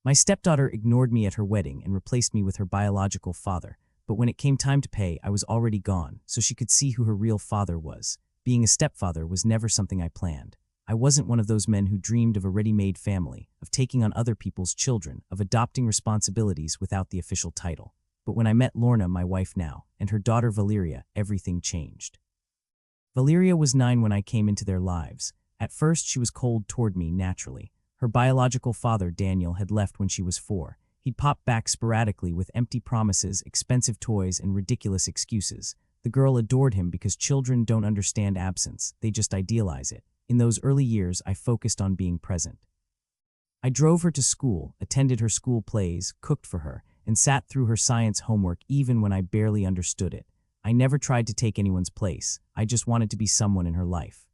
My stepdaughter ignored me at her wedding and replaced me with her biological father, but when it came time to pay, I was already gone, so she could see who her real father was. Being a stepfather was never something I planned. I wasn't one of those men who dreamed of a ready-made family, of taking on other people's children, of adopting responsibilities without the official title. But when I met Lorna, my wife now, and her daughter Valeria, everything changed. Valeria was 9 when I came into their lives. At first, she was cold toward me naturally. Her biological father, Daniel, had left when she was 4. He'd pop back sporadically with empty promises, expensive toys, and ridiculous excuses. The girl adored him because children don't understand absence, they just idealize it. In those early years, I focused on being present. I drove her to school, attended her school plays, cooked for her, and sat through her science homework even when I barely understood it. I never tried to take anyone's place. I just wanted to be someone in her life.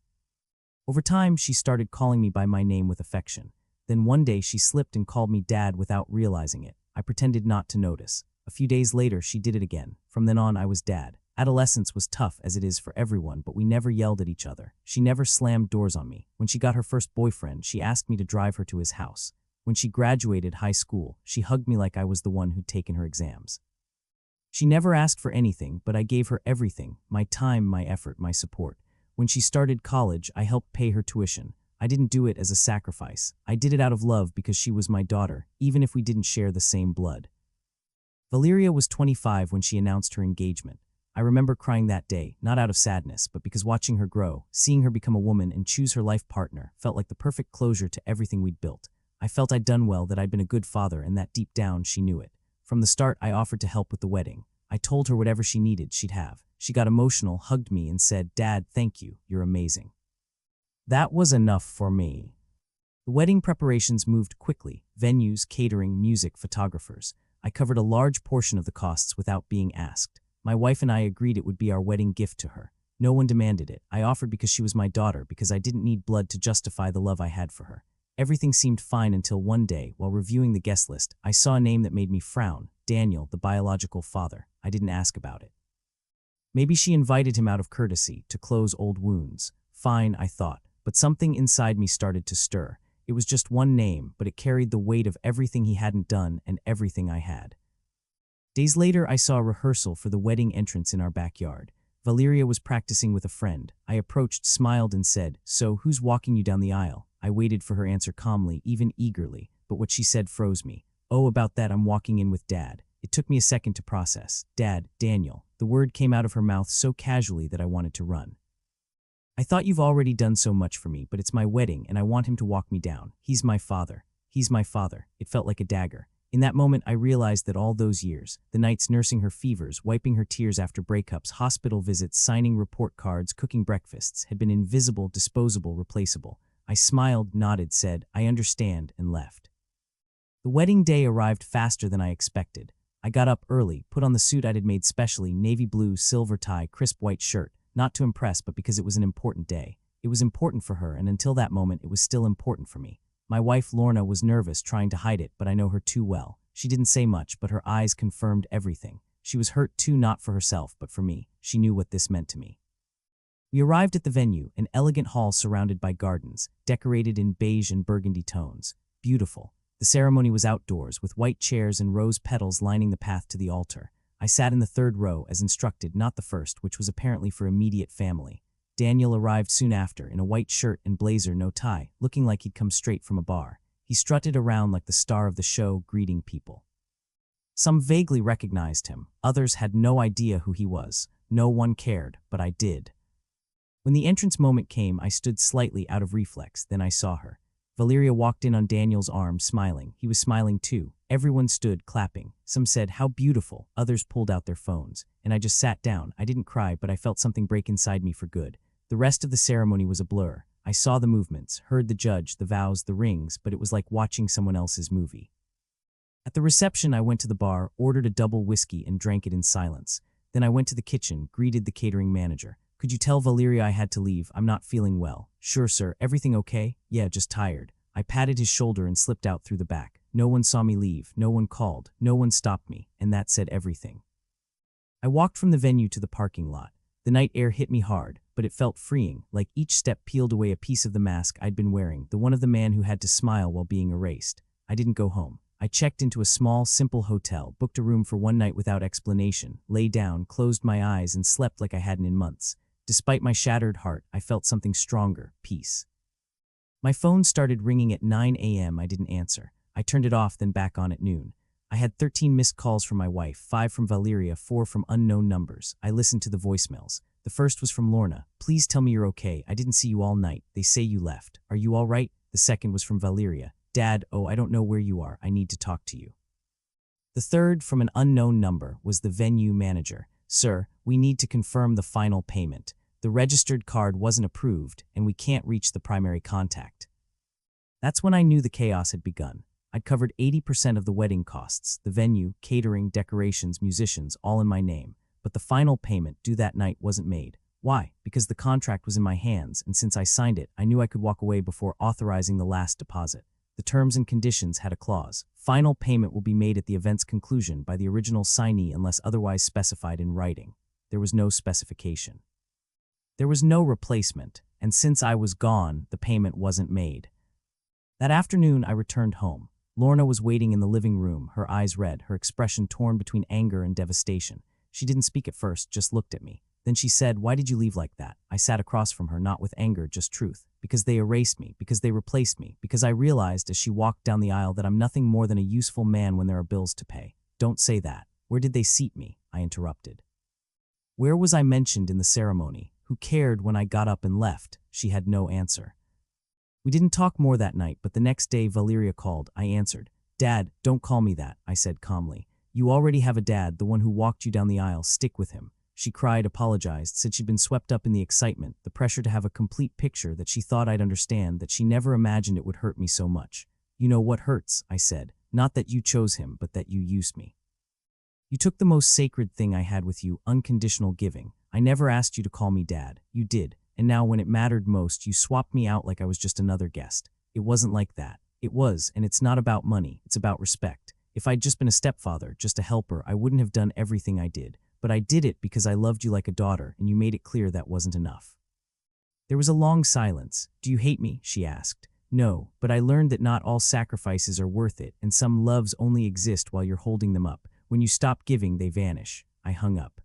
Over time, she started calling me by my name with affection. Then one day she slipped and called me Dad without realizing it. I pretended not to notice. A few days later, she did it again. From then on, I was Dad. Adolescence was tough as it is for everyone, but we never yelled at each other. She never slammed doors on me. When she got her first boyfriend, she asked me to drive her to his house. When she graduated high school, she hugged me like I was the one who'd taken her exams. She never asked for anything, but I gave her everything, my time, my effort, my support. When she started college, I helped pay her tuition. I didn't do it as a sacrifice. I did it out of love because she was my daughter, even if we didn't share the same blood. Valeria was 25 when she announced her engagement. I remember crying that day, not out of sadness, but because watching her grow, seeing her become a woman and choose her life partner, felt like the perfect closure to everything we'd built. I felt I'd done well, that I'd been a good father, and that deep down she knew it. From the start, I offered to help with the wedding. I told her whatever she needed, she'd have. She got emotional, hugged me, and said, "Dad, thank you, you're amazing." That was enough for me. The wedding preparations moved quickly: venues, catering, music, photographers. I covered a large portion of the costs without being asked. My wife and I agreed it would be our wedding gift to her. No one demanded it. I offered because she was my daughter, because I didn't need blood to justify the love I had for her. Everything seemed fine until one day, while reviewing the guest list, I saw a name that made me frown: Daniel, the biological father. I didn't ask about it. Maybe she invited him out of courtesy, to close old wounds. Fine, I thought, but something inside me started to stir. It was just one name, but it carried the weight of everything he hadn't done and everything I had. Days later, I saw a rehearsal for the wedding entrance in our backyard. Valeria was practicing with a friend. I approached, smiled, and said, "So, who's walking you down the aisle?" I waited for her answer calmly, even eagerly, but what she said froze me. "Oh, about that, I'm walking in with Dad." It took me a second to process. "Dad, Daniel." The word came out of her mouth so casually that I wanted to run. "I thought you've already done so much for me, but it's my wedding and I want him to walk me down. He's my father. He's my father." It felt like a dagger. In that moment, I realized that all those years, the nights nursing her fevers, wiping her tears after breakups, hospital visits, signing report cards, cooking breakfasts, had been invisible, disposable, replaceable. I smiled, nodded, said, "I understand," and left. The wedding day arrived faster than I expected. I got up early, put on the suit I'd made specially, navy blue, silver tie, crisp white shirt, not to impress, but because it was an important day. It was important for her, and until that moment, it was still important for me. My wife, Lorna, was nervous, trying to hide it, but I know her too well. She didn't say much, but her eyes confirmed everything. She was hurt too, not for herself, but for me. She knew what this meant to me. We arrived at the venue, an elegant hall surrounded by gardens, decorated in beige and burgundy tones. Beautiful. The ceremony was outdoors, with white chairs and rose petals lining the path to the altar. I sat in the third row, as instructed, not the first, which was apparently for immediate family. Daniel arrived soon after, in a white shirt and blazer, no tie, looking like he'd come straight from a bar. He strutted around like the star of the show, greeting people. Some vaguely recognized him. Others had no idea who he was. No one cared, but I did. When the entrance moment came, I stood slightly out of reflex. Then I saw her. Valeria walked in on Daniel's arm, smiling. He was smiling too. Everyone stood, clapping. Some said, "How beautiful." Others pulled out their phones. And I just sat down. I didn't cry, but I felt something break inside me for good. The rest of the ceremony was a blur. I saw the movements, heard the judge, the vows, the rings, but it was like watching someone else's movie. At the reception, I went to the bar, ordered a double whiskey, and drank it in silence. Then I went to the kitchen, greeted the catering manager. "Could you tell Valeria I had to leave? I'm not feeling well." "Sure, sir. Everything okay?" "Yeah, just tired." I patted his shoulder and slipped out through the back. No one saw me leave, no one called, no one stopped me, and that said everything. I walked from the venue to the parking lot. The night air hit me hard, but it felt freeing, like each step peeled away a piece of the mask I'd been wearing, the one of the man who had to smile while being erased. I didn't go home. I checked into a small, simple hotel, booked a room for one night without explanation, lay down, closed my eyes, and slept like I hadn't in months. Despite my shattered heart, I felt something stronger, peace. My phone started ringing at 9 a.m. I didn't answer. I turned it off, then back on at noon. I had 13 missed calls from my wife, 5 from Valeria, 4 from unknown numbers. I listened to the voicemails. The first was from Lorna. Please tell me you're okay. I didn't see you all night. They say you left. Are you all right? The second was from Valeria. Dad, oh, I don't know where you are. I need to talk to you. The third, from an unknown number, was the venue manager. Sir, we need to confirm the final payment. The registered card wasn't approved, and we can't reach the primary contact. That's when I knew the chaos had begun. I'd covered 80% of the wedding costs, the venue, catering, decorations, musicians, all in my name. But the final payment due that night wasn't made. Why? Because the contract was in my hands, and since I signed it, I knew I could walk away before authorizing the last deposit. The terms and conditions had a clause. Final payment will be made at the event's conclusion by the original signee unless otherwise specified in writing. There was no specification. There was no replacement, and since I was gone, the payment wasn't made. That afternoon, I returned home. Lorna was waiting in the living room, her eyes red, her expression torn between anger and devastation. She didn't speak at first, just looked at me. Then she said, "Why did you leave like that?" I sat across from her, not with anger, just truth. Because they erased me, because they replaced me, because I realized as she walked down the aisle that I'm nothing more than a useful man when there are bills to pay. Don't say that. Where did they seat me? I interrupted. Where was I mentioned in the ceremony? Who cared when I got up and left? She had no answer. We didn't talk more that night, but the next day Valeria called. I answered. Dad, don't call me that, I said calmly. You already have a dad, the one who walked you down the aisle. Stick with him. She cried, apologized, said she'd been swept up in the excitement, the pressure to have a complete picture, that she thought I'd understand, that she never imagined it would hurt me so much. You know what hurts, I said. Not that you chose him, but that you used me. You took the most sacred thing I had with you, unconditional giving. I never asked you to call me dad. You did. And now when it mattered most, you swapped me out like I was just another guest. It wasn't like that. It was, and it's not about money. It's about respect. If I'd just been a stepfather, just a helper, I wouldn't have done everything I did. But I did it because I loved you like a daughter, and you made it clear that wasn't enough. There was a long silence. Do you hate me? She asked. No, but I learned that not all sacrifices are worth it, and some loves only exist while you're holding them up. When you stop giving, they vanish. I hung up.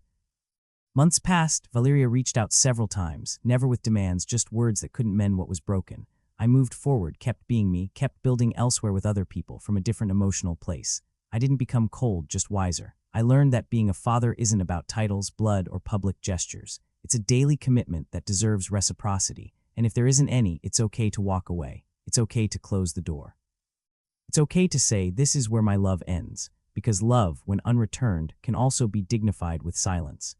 Months passed. Valeria reached out several times, never with demands, just words that couldn't mend what was broken. I moved forward, kept being me, kept building elsewhere with other people from a different emotional place. I didn't become cold, just wiser. I learned that being a father isn't about titles, blood, or public gestures. It's a daily commitment that deserves reciprocity, and if there isn't any, it's okay to walk away. It's okay to close the door. It's okay to say, this is where my love ends, because love, when unreturned, can also be dignified with silence.